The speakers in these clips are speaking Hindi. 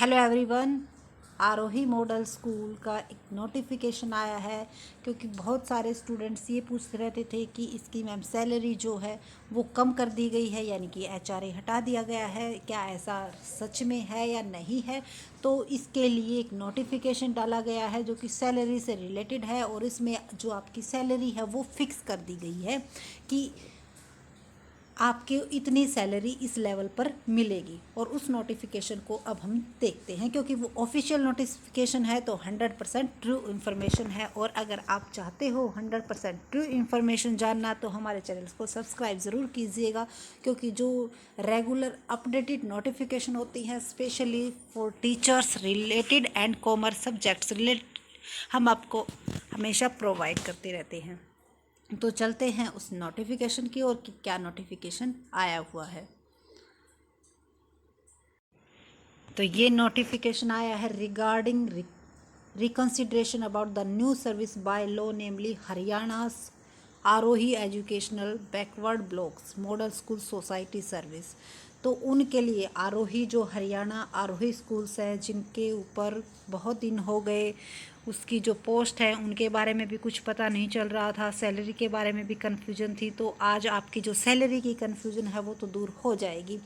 Hello everyone. Aarohi model school का एक नोटिफिकेशन आया है, क्योंकि बहुत सारे स्टूडेंट्स ये पूछ रहे थे कि इसकी मैम सैलरी जो है वो कम कर दी गई है, यानी कि एचआरए हटा दिया गया है। क्या ऐसा सच में है या नहीं है? तो इसके लिए एक नोटिफिकेशन डाला गया है जो कि सैलरी से रिलेटेड है, और इसमें जो आपकी सैलरी है वो फिक्स कर दी गई है कि आपके इतनी सैलरी इस लेवल पर मिलेगी। और उस नोटिफिकेशन को अब हम देखते हैं, क्योंकि वो ऑफिशियल नोटिफिकेशन है तो 100% ट्रू इन्फॉर्मेशन है। और अगर आप चाहते हो 100% ट्रू इन्फॉर्मेशन जानना तो हमारे चैनल को सब्सक्राइब ज़रूर कीजिएगा, क्योंकि जो रेगुलर अपडेटेड नोटिफिकेशन होती हैं specially for teachers related and commerce subjects related हम आपको हमेशा प्रोवाइड करते रहते हैं। तो चलते हैं उस नोटिफिकेशन की ओर कि क्या नोटिफिकेशन आया हुआ है। तो ये नोटिफिकेशन आया है regarding reconsideration about the new service bylaw, namely Haryana's Aarohi educational backward blocks model school society service. तो उनके लिए आरोही जो हरियाणा आरोही स्कूल्स हैं जिनके ऊपर बहुत दिन हो गए उसकी जो पोस्ट है उनके बारे में भी कुछ पता नहीं चल रहा था, सैलरी के बारे में भी कन्फ्यूजन थी। तो आज आपकी जो सैलरी की कन्फ्यूजन है वो तो दूर हो जाएगी।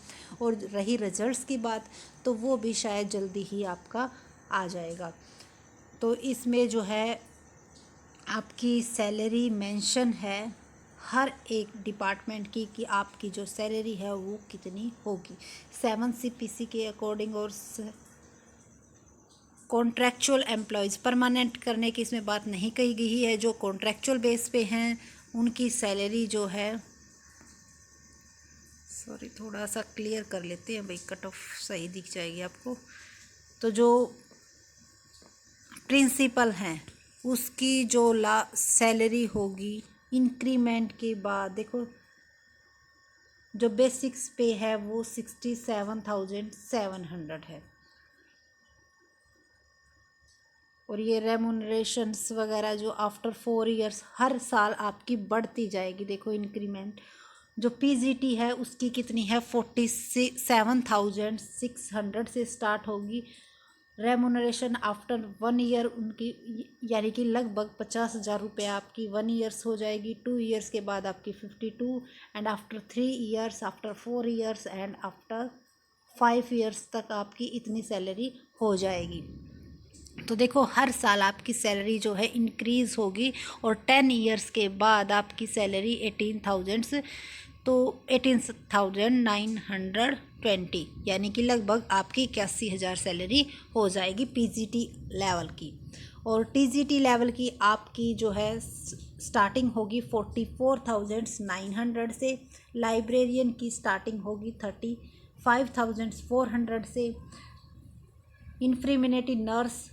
और रही रिजल्ट्स की बात, तो वो भी शायद जल्दी ही आपका आ जाएगा। तो इसमें जो है आपकी सैलरी मेंशन है हर एक डिपार्टमेंट की कि आपकी जो सैलरी है वो कितनी होगी 7 CPC के अकॉर्डिंग। और कॉन्ट्रैक्चुअल एम्प्लॉयज़ परमानेंट करने की इसमें बात नहीं कही गई है। जो कॉन्ट्रैक्चुअल बेस पे हैं उनकी सैलरी जो है, सॉरी थोड़ा सा क्लियर कर लेते हैं भाई, कट ऑफ सही दिख जाएगी आपको। तो जो प्रिंसिपल हैं उसकी जो सैलरी होगी इंक्रीमेंट के बाद, देखो जो बेसिक्स पे है वो 67,700 है। और ये रेमुनरेशंस वगैरह जो आफ्टर 4 इयर्स हर साल आपकी बढ़ती जाएगी। देखो इंक्रीमेंट जो पीजीटी है उसकी कितनी है 47,600 से स्टार्ट होगी। रेमुनरेशन आफ्टर 1 ईयर उनकी यानी कि लगभग 50,000 रुपये आपकी 1 ईयर्स हो जाएगी। 2 ईयर्स के बाद आपकी 52, and after 3 years, after 4 years and after 5 years तक आपकी इतनी सैलरी हो जाएगी। तो देखो हर साल आपकी सैलरी जो है इंक्रीज़ होगी। और 10 ईयर्स के बाद आपकी सैलरी 18,000 तो 18,920 यानी कि लगभग आपकी 81,000 सैलरी हो जाएगी पीजीटी लेवल की। और टीजीटी लेवल की आपकी जो है स्टार्टिंग होगी 44,900 से। लाइब्रेरियन की स्टार्टिंग होगी 35,400 से। इन्फ्रीमिनेटी nurse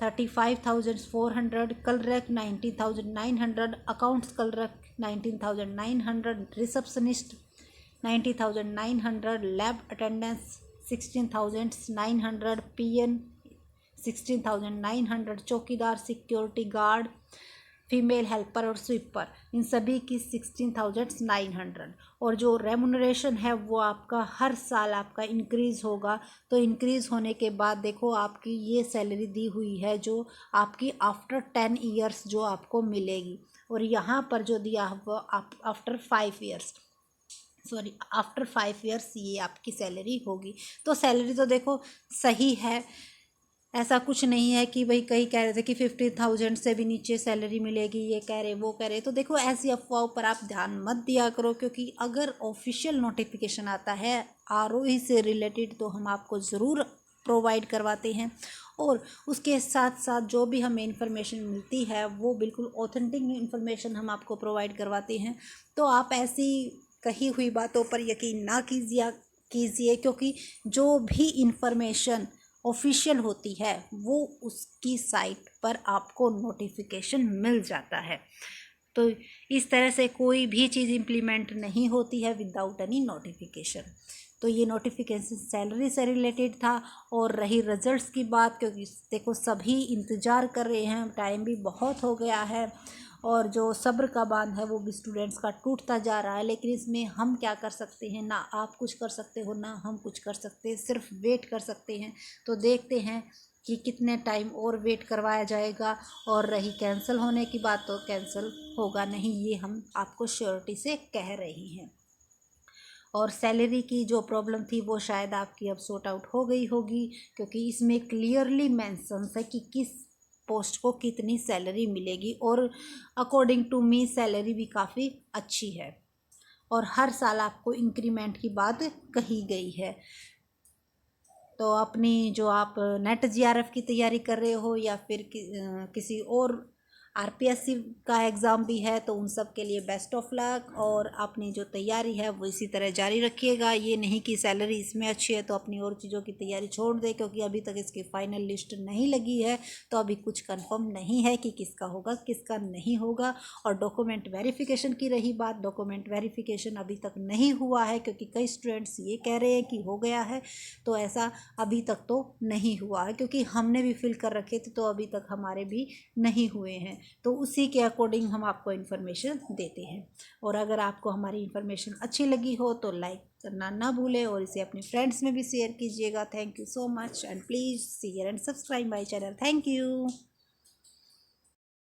35,400, clerk 90,900, accounts clerk 19,900, receptionist 90,900, lab attendance 16,900, PN 16,900, चौकीदार सिक्योरिटी गार्ड फीमेल हेल्पर और स्वीपर इन सभी की 16,900। और जो रेमुनरेशन है वो आपका हर साल आपका इंक्रीज़ होगा। तो इंक्रीज़ होने के बाद देखो आपकी ये सैलरी दी हुई है जो आपकी आफ्टर 10 ईयर्स जो आपको मिलेगी। और यहाँ पर जो दिया हुआ after 5 years, sorry after 5 years ये आपकी सैलरी होगी। तो सैलरी तो देखो सही है, ऐसा कुछ नहीं है कि भाई कहीं कह रहे थे कि 50,000 से भी नीचे सैलरी मिलेगी, ये कह रहे वो कह रहे। तो देखो ऐसी अफवाहों पर आप ध्यान मत दिया करो, क्योंकि अगर ऑफिशियल नोटिफिकेशन आता है आरओई से रिलेटेड तो हम आपको ज़रूर प्रोवाइड करवाते हैं। और उसके साथ साथ जो भी हमें इन्फॉर्मेशन मिलती है वो बिल्कुल ऑथेंटिक इन्फॉर्मेशन हम आपको प्रोवाइड करवाते हैं। तो आप ऐसी कही हुई बातों पर यकीन ना कीजिए, क्योंकि जो भी इन्फॉर्मेशन ऑफिशियल होती है वो उसकी साइट पर आपको नोटिफिकेशन मिल जाता है। तो इस तरह से कोई भी चीज़ इम्प्लीमेंट नहीं होती है विदाउट एनी नोटिफिकेशन। तो ये नोटिफिकेशन सैलरी से रिलेटेड था। और रही रिजल्ट्स की बात, क्योंकि देखो सभी इंतज़ार कर रहे हैं, टाइम भी बहुत हो गया है और जो सब्र का बांध है वो भी स्टूडेंट्स का टूटता जा रहा है। लेकिन इसमें हम क्या कर सकते हैं, ना आप कुछ कर सकते हो ना हम कुछ कर सकते हैं, सिर्फ वेट कर सकते हैं। तो देखते हैं कि कितने टाइम और वेट करवाया जाएगा। और रही कैंसिल होने की बात, तो कैंसिल होगा नहीं, ये हम आपको श्योरिटी से कह रही हैं। और सैलरी की जो प्रॉब्लम थी वो शायद आपकी अब सॉर्ट आउट हो गई होगी, क्योंकि इसमें क्लियरली मेंशन है कि किस पोस्ट को कितनी सैलरी मिलेगी। और अकॉर्डिंग टू मी सैलरी भी काफ़ी अच्छी है और हर साल आपको इंक्रीमेंट की बात कही गई है। तो अपनी जो आप नेट जीआरएफ की तैयारी कर रहे हो या फिर किसी और आरपीएससी का एग्ज़ाम भी है, तो उन सब के लिए बेस्ट ऑफ लक। और अपनी जो तैयारी है वो इसी तरह जारी रखिएगा। ये नहीं कि सैलरी इसमें अच्छी है तो अपनी और चीज़ों की तैयारी छोड़ दे, क्योंकि अभी तक इसकी फाइनल लिस्ट नहीं लगी है, तो अभी कुछ कंफर्म नहीं है कि किसका होगा किसका नहीं होगा। और डॉक्यूमेंट वेरिफिकेशन की रही बात, डॉक्यूमेंट वेरिफिकेशन अभी तक नहीं हुआ है, क्योंकि कई स्टूडेंट्स ये कह रहे हैं कि हो गया है, तो ऐसा अभी तक तो नहीं हुआ है, क्योंकि हमने भी फिल कर रखे थे तो अभी तक हमारे भी नहीं हुए हैं। तो उसी के अकॉर्डिंग हम आपको इन्फॉर्मेशन देते हैं। और अगर आपको हमारी इन्फॉर्मेशन अच्छी लगी हो तो लाइक करना ना भूलें और इसे अपने फ्रेंड्स में भी शेयर कीजिएगा। Thank you so much and please share and subscribe my channel. Thank you.